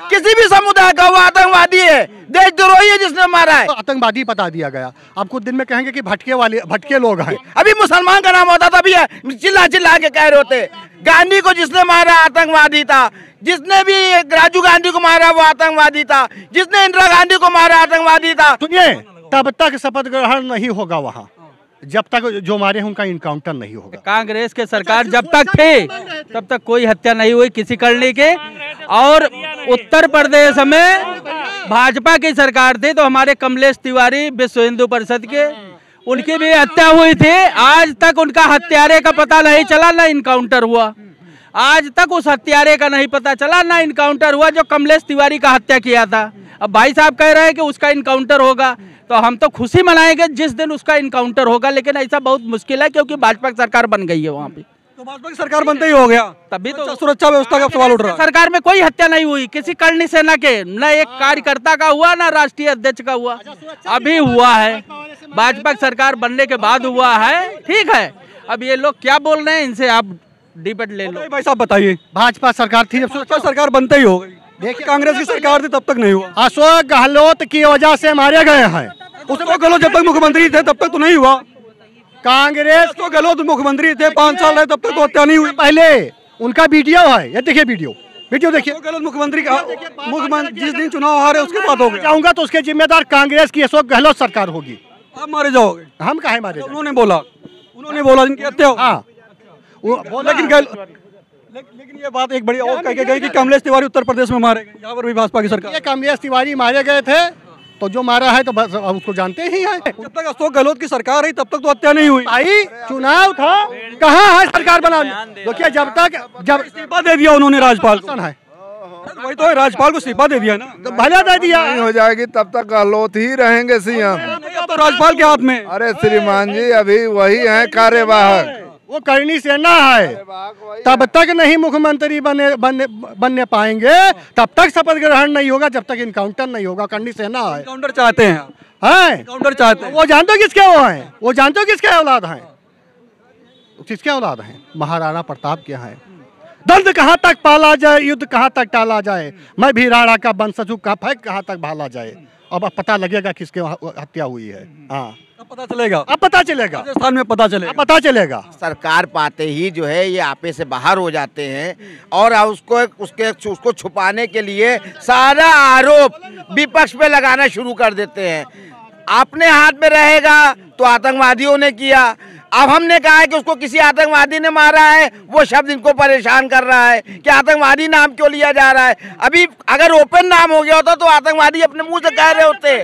किसी भी समुदाय का वो आतंकवादी है, देशद्रोही है जिसने मारा है। आतंकवादी बता दिया गया। आप कुछ दिन में कहेंगे कि भटके लोग हैं। अभी मुसलमान का नाम होता था, अभी चिल्ला चिल्ला के कह रहे होते। गांधी को जिसने मारा आतंकवादी था, जिसने भी राजीव गांधी को मारा वो आतंकवादी था, जिसने इंदिरा गांधी को मारा आतंकवादी था। सुनिए, तब तक शपथ ग्रहण नहीं होगा वहाँ, जब तक जो मारे हैं उनका इनकाउंटर नहीं होगा। कांग्रेस के सरकार जब तक थे तब तक कोई हत्या नहीं हुई किसी करने के। और उत्तर प्रदेश में भाजपा की सरकार थी तो हमारे कमलेश तिवारी विश्व हिंदू परिषद के, उनकी भी हत्या हुई थी। आज तक उनका हत्यारे का पता नहीं चला, ना इनकाउंटर हुआ। आज तक उस हत्यारे का नहीं पता चला, ना इनकाउंटर हुआ जो कमलेश तिवारी का हत्या किया था। अब भाई साहब कह रहे हैं कि उसका इनकाउंटर होगा, तो हम तो खुशी मनाएंगे जिस दिन उसका इनकाउंटर होगा, लेकिन ऐसा बहुत मुश्किल है क्योंकि भाजपा की सरकार बन गई है वहाँ पे। तो भाजपा की सरकार बनते ही हो गया, तभी तो सुरक्षा व्यवस्था का सवाल उठ रहा है। सरकार में कोई हत्या नहीं हुई किसी करनी सेना के, न एक कार्यकर्ता का हुआ, न राष्ट्रीय अध्यक्ष का हुआ। अभी हुआ है, भाजपा की सरकार बनने के बाद हुआ है। ठीक है, अब ये लोग क्या बोल रहे हैं, इनसे आप डिबेट ले लो। भाई साहब बताइए, भाजपा सरकार थी, भाजपा सरकार बनते ही हो गई। देखिए कांग्रेस की सरकार थी तब तक नहीं हुआ। अशोक गहलोत की वजह से मारे गए हैं। अशोक गहलोत जब तक मुख्यमंत्री थे तब तक तो नहीं हुआ। कांग्रेस अशोक गहलोत मुख्यमंत्री थे 5 साल रहे तब तक तो हत्या नहीं हुई। पहले उनका वीडियो है, ये देखिए वीडियो देखिए। अशोक गहलोत मुख्यमंत्री जिस दिन चुनाव हारे उसके बाद हो गया। जाऊंगा तो उसके जिम्मेदार कांग्रेस की अशोक गहलोत सरकार होगी। आप मारे जाओगे? हम काहे मारे? उन्होंने बोला जिनकी हत्या हो। हाँ, लेकिन ये बात एक बड़ी और कह के गई कि कमलेश तिवारी उत्तर प्रदेश में मारे गए। यहाँ पर भी भाजपा की सरकार। ये कमलेश तिवारी मारे गए थे, तो जो मारा है तो बस उसको जानते ही हैं। जब तक अशोक गहलोत की सरकार रही तब तक तो हत्या नहीं हुई। भाई चुनाव था, कहाँ है सरकार बनाने? देखिए जब इस्तीफा दे दिया उन्होंने राज्यपाल को। है वही तो है, राज्यपाल को इस्तीफा दे दिया ना। तो भले दे दिया। नहीं हो जाएगी तब तक गहलोत ही रहेंगे सीएम। अब तो राज्यपाल के हाथ में। अरे श्रीमान जी, अभी वही है कार्यवाहक, वो करनी सेना है। तब तक नहीं मुख्यमंत्री बनने पाएंगे, तब तक शपथ ग्रहण नहीं होगा, जब तक इनकाउंटर नहीं होगा। करनी सेना है। काउंटर चाहते हैं, काउंटर चाहते हैं। वो जानते हो किसके वो हैं? वो जानते हो किसके औलाद हैं? किसके औलाद हैं? महाराणा प्रताप के हैं। दर्द कहाँ तक पाला जाए, युद्ध कहाँ तक टाला जाए, मैं भी राणा का वंशज हूँ, कहाँ तक भाला जाए। अब पता लगेगा किसके हत्या हुई है। हाँ, अब पता चलेगा। अब पता चलेगा, राजस्थान में पता चलेगा। सरकार पाते ही जो है ये आपे से बाहर हो जाते हैं और उसको छुपाने के लिए सारा आरोप विपक्ष पे लगाना शुरू कर देते हैं। अपने हाथ में रहेगा तो आतंकवादियों ने किया। अब हमने कहा है कि उसको किसी आतंकवादी ने मारा है, वो शब्द इनको परेशान कर रहा है कि आतंकवादी नाम क्यों लिया जा रहा है। अभी अगर ओपन नाम हो गया होता तो आतंकवादी अपने मुंह से कह रहे होते।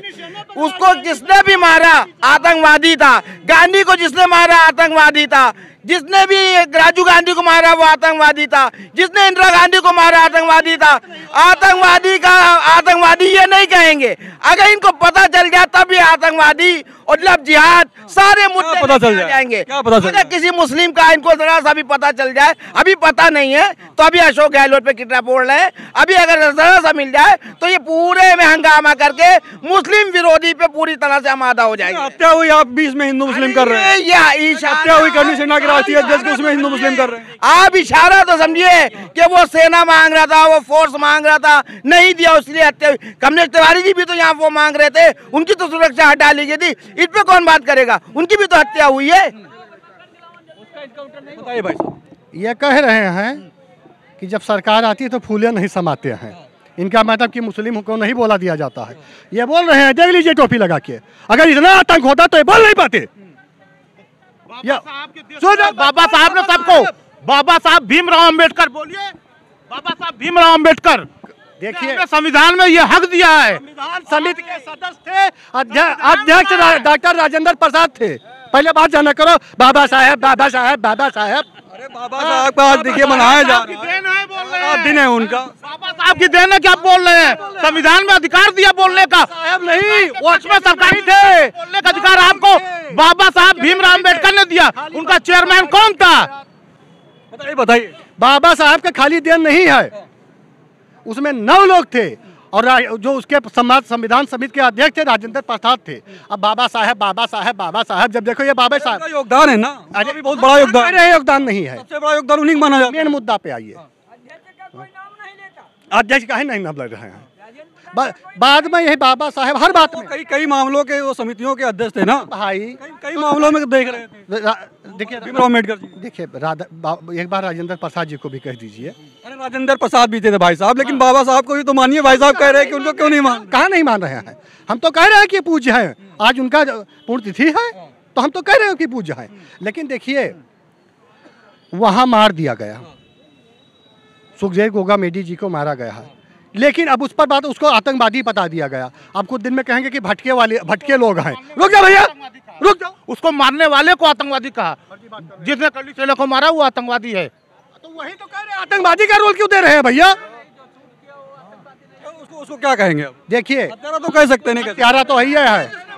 उसको जिसने भी मारा आतंकवादी था, गांधी को जिसने मारा आतंकवादी था, जिसने भी राजीव गांधी को मारा वो आतंकवादी था, जिसने इंदिरा गांधी को मारा आतंकवादी था। आतंकवादी ये नहीं कहेंगे। अगर इनको पता चल जाए तब ये आतंकवादी और जब जिहाद सारे मुद्दे पता चल जाएंगे। क्या पता चल अगर किसी मुस्लिम का इनको जरा सा भी पता चल जाए, अभी पता नहीं है तो अभी अशोक गहलोत पे कितना बोल रहे हैं। अभी अगर जरा सा मिल जाए तो ये पूरे में हंगामा करके मुस्लिम विरोधी पे पूरी तरह से आमादा हो जाएगी। हत्या हुई, आप बीच में हिंदू मुस्लिम कर रहे हैं। ये हत्या हुई करनी सेना के राष्ट्रीय अध्यक्ष को, उसमें हिंदू मुस्लिम कर रहे हैं। आप इशारा तो समझिए कि वो सेना मांग रहा था, वो फोर्स मांग रहा था, नहीं दिया इसलिए हत्या हुई। कमलेश तिवारी जी भी तो यहाँ वो मांग रहे थे, उनकी तो सुरक्षा हटा ली गई थी। इस पे कौन बात करेगा? उनकी भी तो हत्या हुई है। बताइए भाई साहब। ये कह रहे हैं कि जब सरकार आती है तो फूले नहीं समाते हैं। इनका मतलब कि मुस्लिम को नहीं बोला दिया जाता है। ये बोल रहे हैं, देख लीजिए टोपी लगा के, अगर इतना आतंक होता तो ये बोल नहीं पाते। बाबा साहब ने सबको, बाबा साहब भीमराव अंबेडकर, बोलिए बाबा साहब भीमराव अंबेडकर, देखिए संविधान में ये हक दिया है। संविधान समिति के सदस्य थे, अध्यक्ष डॉक्टर राजेंद्र प्रसाद थे। पहले बात जाना करो, बाबा साहेब बाबा साहेब बाबा साहेब। अरे बाबा साहब का आज देखिए मनाया जा रहा है, दिन है उनका। बाबा साहब की देन है, क्या बोल रहे हैं? संविधान में अधिकार दिया बोलने का। साहब नहीं, वो उसमें सरकारी थे, बोलने का अधिकार आपको बाबा साहब भीमराव अंबेडकर ने दिया। उनका चेयरमैन कौन था? बताइए। बाबा साहब का खाली देन नहीं है, उसमें 9 लोग थे और जो उसके संविधान समिति के अध्यक्ष थे राजेंद्र प्रसाद थे। अब बाबा साहब बाबा साहब बाबा साहब, जब देखो ये बाबा साहब योगदान है ना, अरे भी बहुत बड़ा योगदान। अरे योगदान नहीं है, सबसे बड़ा योगदान उन्हीं को माना जाता है। मेन मुद्दा पे आइए। अध्यक्ष का है नहीं नाम लग रहे हैं। बाद में यही बाबा साहेब हर बात में कई मामलों के वो समितियों के अध्यक्ष थे ना भाई, कई मामलों में देख रहे थे। देखिए भीमराव अम्बेडकर जी, देखिए एक बार राजेंद्र प्रसाद जी को भी कह दीजिए। अरे राजेंद्र प्रसाद भी थे भाई साहब, लेकिन बाबा साहब को भी तो मानिए। भाई साहब कह रहे हैं कि उनको क्यों नहीं मान, कहाँ नहीं मान रहे हैं? हम तो कह रहे हैं कि पूज्य है, आज उनका पुण्यतिथि है तो हम तो कह रहे हैं कि पूज्य है। लेकिन देखिए वहाँ मार दिया गया, सुखदेव गोगा मेडी जी को मारा गया है, लेकिन अब उस पर बात उसको आतंकवादी बता दिया गया। अब कुछ दिन में कहेंगे कि भटके लोग हैं। रुक जाओ भैया, रुक जाओ। उसको मारने वाले को आतंकवादी कहा, जिसने कल्ली चेला को मारा वो आतंकवादी है। तो वही तो कह रहे हैं, आतंकवादी का रोल क्यों दे रहे हैं भैया? उसको क्या कहेंगे? देखिए हत्यारा तो कह सकते नहीं, हत्यारा तो ही है।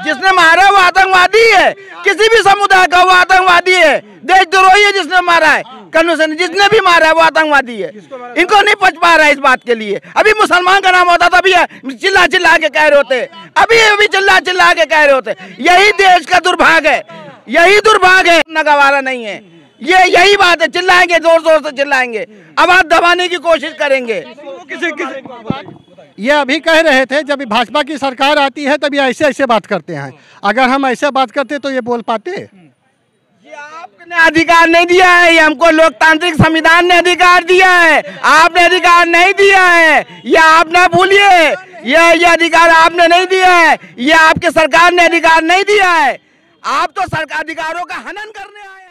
जिसने मारा वो आतंकवादी है, किसी भी समुदाय का वो आतंकवादी है, देशद्रोही है जिसने मारा है। कन्वेंशन जिसने भी मारा है वो आतंकवादी है। इनको नहीं पच पा रहा है इस बात के लिए। अभी मुसलमान का नाम होता था, अभी चिल्ला चिल्ला के कह रहे होते, अभी चिल्ला चिल्ला के कह रहे होते। यही देश का दुर्भाग्य है, यही दुर्भाग्य है। न गवारा नहीं है, ये यही बात है। चिल्लाएंगे, जोर जोर से चिल्लाएंगे, आवाज दबाने की कोशिश करेंगे। ये अभी कह रहे थे जब भाजपा की सरकार आती है तब ये ऐसे बात करते हैं। अगर हम ऐसे बात करते तो ये बोल पाते? ये आपने अधिकार नहीं दिया है, ये हमको लोकतांत्रिक संविधान ने अधिकार दिया है, आपने अधिकार नहीं दिया है। ये आप ना भूलिए, ये अधिकार आपने नहीं दिया है, ये आपके सरकार ने अधिकार नहीं दिया है। आप तो सरकार अधिकारों का हनन करने आए।